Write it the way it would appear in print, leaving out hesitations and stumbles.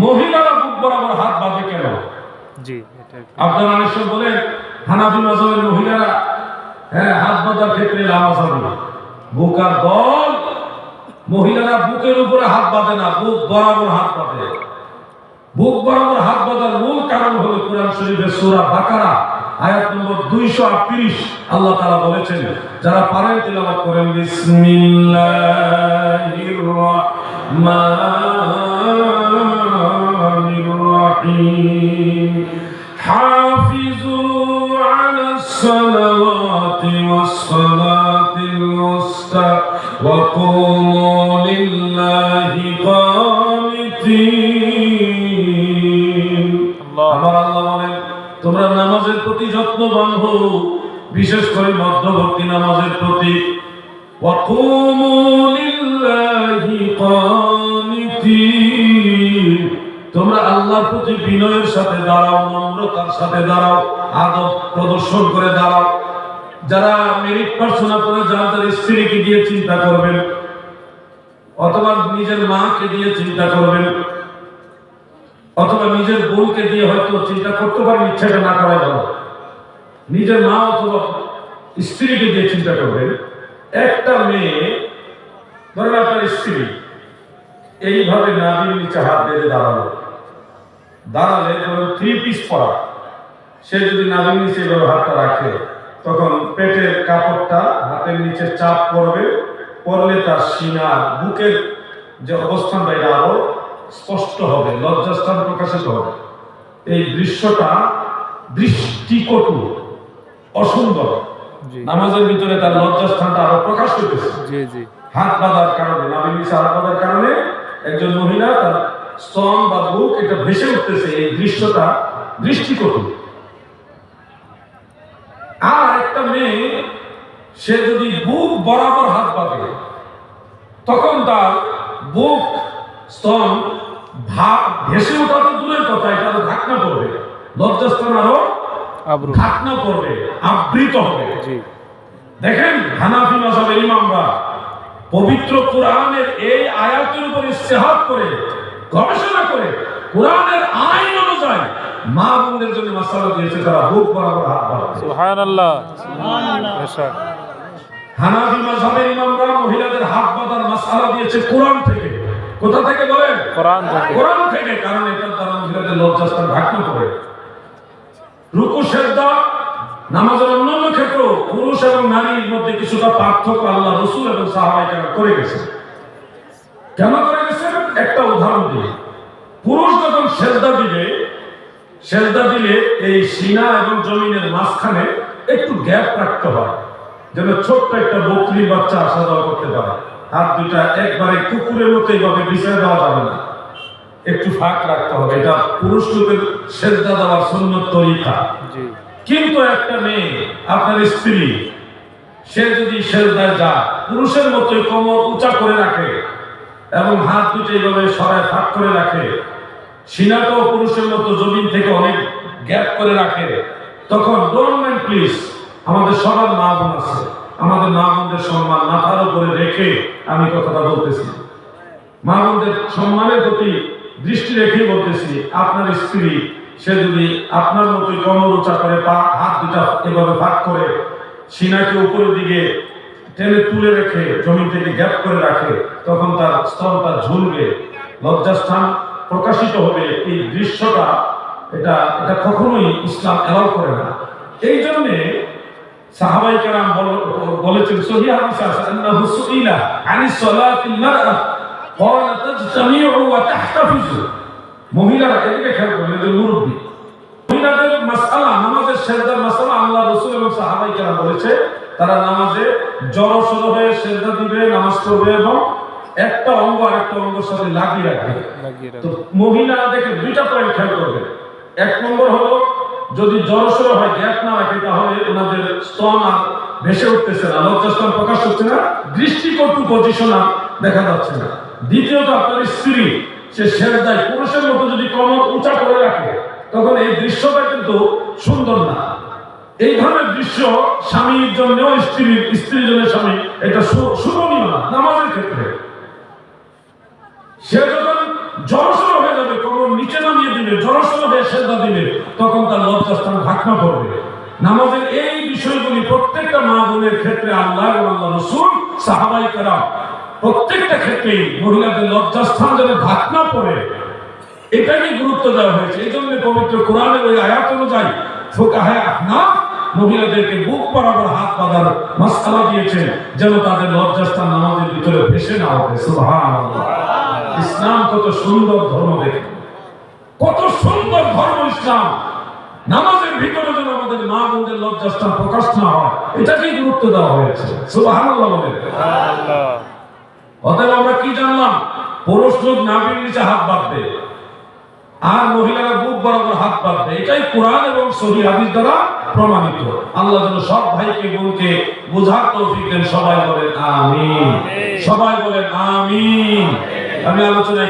মহিলারা বুক বরাবর হাত বাঁধে কেন? জি, আপনারা নিশ্চয় বলেন হানাফি মাযহাবের মহিলারা হাত বাঁধার ক্ষেত্রে লামাজাবি বুকার দল। মহিলারা বুকের উপরে হাত বাঁধে না, বুক বরাবর হাত বাঁধে। বুক বরাবর হাত বাঁধার মূল কারণ হলো কোরআন শরীফের সূরা বাকারা আয়াত নম্বর 238 আল্লাহ তাআলা বলেছেন, যারা পারেন তেলাওয়াত করেন, বিসমিল্লাহির রাহমানির রাহিম, হাফিজু আলাস সালাওয়াতি ওয়াস সালাতিল উসতা ওয়া কুমু লিল্লাহি কানিতিন। আমার আল্লাহ বলেন, তোমরা নামাজের প্রতি যত্নবান হও, বিশেষ করে মধ্যবর্তী নামাজের প্রতি। ওয়া কুমু লিল্লাহি কানিতিন, তোমরা আল্লাহর প্রতি বিনয়ের সাথে দাঁড়াও, নম্রতার সাথে দাঁড়াও, আদব প্রদর্শন করে দাঁড়াও। যারা মেরিট পার্সন আপনারা যার স্ত্রীকে দিয়ে চিন্তা করবেন, অথবা নিজের মাকে দিয়ে চিন্তা করবেন, অথবা নিজের বোনকে দিয়ে হয়তো চিন্তা করতে পারেন, ইচ্ছাটা না করাই ভালো। নিজের মা অথবা স্ত্রীকে দিয়ে চিন্তা করবেন। একটা মেয়ে, ধরেন আপনার স্ত্রী এইভাবে নাভির নিচে হাত বেঁধে দাঁড়ালে ধরুন 3 পিস পরা, সে যদি নাভির নিচে এভাবে হাতটা রাখে, তখন পেটের কাপড়টা হাতের নিচে চাপ পড়বে, পড়লে তার সিনা বুকের যে অবস্থানটা এটা আরো স্পষ্ট হবে, লজ্জাস্থান প্রকাশিত হবে। এই দৃশ্যটা দৃষ্টিকটু, অসুন্দর। নামাজের ভিতরে তার লজ্জাস্থানটা আরো প্রকাশ হইতেছে। হাত বাঁধার কারণে, নাভির নিচে হাত বাঁধার কারণে একজন মহিলা তার স্তন বা বুক এটা ভেসে উঠতেছে। এই দৃশ্যটা দৃষ্টিকটু। আর একটা মেয়ে, সে যদি বুক বরাবর হাত বাঁধে, তখন তার বুক স্তন ভেসে ওঠা তো দূরের কথা, এটা আরো ঢাকনা পড়বে, লজ্জাস্থান আরো ঢাকনা পড়বে, আবৃত হবে। দেখেন হানাফি মাযহাবের ইমামরা পবিত্র কোরআনের এই আয়াতের উপর ইস্তেহাদ করে, গবেষণা করে, কোরআনের আইন অনুযায়ী মা বোনদের জন্য মাসআলা দিয়েছে, তারা বুক বরাবর হাত বাঁধে। সুবহানাল্লাহ, সুবহানাল্লাহ। হানাফি মাযহাবের ইমামরা মহিলাদের হাত বাঁধার মাসআলা দিয়েছে কোরআন থেকে। কোথা থেকে বলেন? কোরআন থেকে। কোরআন থেকে, কারণ এটার দ্বারা মহিলাদের লজ্জাস্থান ঢাকনা পড়ে। রুকু সেজদা নামাজের অন্যান্য ক্ষেত্র পুরুষ এবং নারীর মধ্যে কিছুটা পার্থক্য আল্লাহ রাসূল এবং সাহাবায়ে কেরাম করে গেছেন। কেন করে গেছেন? একটা উদাহরণ দিই। পুরুষ যখন সেজদা দিলে এই সিনা এবং জমিনের মাঝখানে একটু গ্যাপ রাখতে হয়, যেন ছোট্ট একটা বকরির বাচ্চা আসা যাওয়া করতে পারে। হাত দুটা একবারে কুকুরের মতো এইভাবে বিছিয়ে দেওয়া যাবে না, একটু ফাঁক রাখতে হবে। এটা পুরুষ লোকের সেজদা দেওয়ার সুন্নত তরিকা। কিন্তু একটা মেয়ে, আপনার স্ত্রী, সে যদি সেজদায় যায়, পুরুষের মতোই কোমর উঁচা করে রাখে এবং হাত দুটো এইভাবে সরায় ফাঁক করে রাখে, সিনাটাও পুরুষের মতো জমিন থেকে অনেক গ্যাপ করে রাখে, তখন ডোন্ট মাইন্ড প্লিজ, আমাদের সবার মা বোন আছে, আমাদের মা বোনদের সম্মান মাথার উপরে রেখে আমি কথাটা বলতেছি। মা বোনদের সম্মানের প্রতি দৃষ্টি রেখেই বলতেছি, আপনার স্ত্রী সে যদি আপনার মতোই কোমর উঁচা করে, হাত দুটা এভাবে ফাঁক করে, সিনাকে উপরের দিকে টেনে তুলে রেখে জমিন থেকে গ্যাপ করে রাখে, তখন তার স্তনটা ঝুলবে, লজ্জাস্থান প্রকাশিত হবে। এই দৃশ্যটা এটা কখনোই ইসলাম এলাও করে না। এই জন্যে সাহাবায়ে কেরাম বলেছেন, সহিহ হাদিস আছে, আন্নাহু সুইলা আনিস সালাতিল মারআ ক্বালা তাজতামিউ ওয়া তাহতাফিজু। মহিলারা, এদিকে খেয়াল করবেন, এদের মুরব্বী মহিলাদের মাসআলা, নামাজের সেজদার মাসআলা আল্লাহ রাসূল এবং সাহাবায়ে কেরাম বলেছে, তারা নামাজে জড়সড় হয়ে সেজদা দিবে, নামাজ পড়বে এবং একটা অঙ্গ আরেকটা অঙ্গের সাথে লাগিয়ে রাখবে। তো মহিলা দেখে দুইটা পয়েন্ট খেয়াল করবে। এক নম্বর হলো, যদি জড়সড় হয়, গ্যাপ না রাখে, তাহলে ওনাদের স্তন আর ভেসে উঠতেছে না, লজ্জাস্থান প্রকাশ হচ্ছে না, দৃষ্টিকটু পজিশন আর দেখা যাচ্ছে না। দ্বিতীয়ত, আপনার স্ত্রী সে সেজদায় পুরুষের মতো যদি কোমর উঁচা করে রাখে, তখন এই দৃশ্যটা কিন্তু সুন্দর না। এই ধরনের দৃশ্য স্বামীর জন্য, স্ত্রীর জন্য স্বামী, এটা শোভনীয় না নামাজের ক্ষেত্রে। সে যখন জড়সড় হয়ে যাবে, কোমর দিবে, জড়সড় হয়ে সেজদা দিবে, তখন তার লজ্জাস্থান ঢাকনা পড়বে। নামাজের এই বিষয়গুলি প্রত্যেকটা মা বোনের ক্ষেত্রে আল্লাহ এবং আল্লাহ রাসূল, সাহাবায়ে কেরাম প্রত্যেকটা ক্ষেত্রেই মহিলাদের লজ্জাস্থান যেন ঢাকনা পড়ে, এটাকে গুরুত্ব দেওয়া হয়েছে। এই জন্য পবিত্র কোরআনের ওই আয়াত অনুযায়ী ফুকাহায়ে আহনাফ মহিলাদেরকে বুক বরাবর হাত বাঁধার মাসআলা দিয়েছেন, যেন তাদের লজ্জাস্থান নামাজের ভিতরে ভেসে না ওঠে। সুবহানাল্লাহ। ইসলাম কত সুন্দর ধর্ম, দেখে কত সুন্দর ধর্ম ইসলাম। নামাজের ভিতরে যেন আমাদের মা বোনদের লজ্জাস্থান প্রকাশ না হয়, এটাকেই গুরুত্ব দেওয়া হয়েছে। সুবহানাল্লাহ বলেন। অতএব আমরা কি জানলাম? পুরুষ লোক নাভির নিচে হাত বাঁধবে আর মহিলারা বুক বরাবর হাত বাঁধবে, এটাই কোরআন এবং সহিহ হাদিস দ্বারা প্রমাণিত। আল্লাহ যেন সব ভাইকে বোনকে বোঝার তৌফিক দেন। সবাই বলেন আমিন। সবাই বলেন আমিন। আমি আলোচনা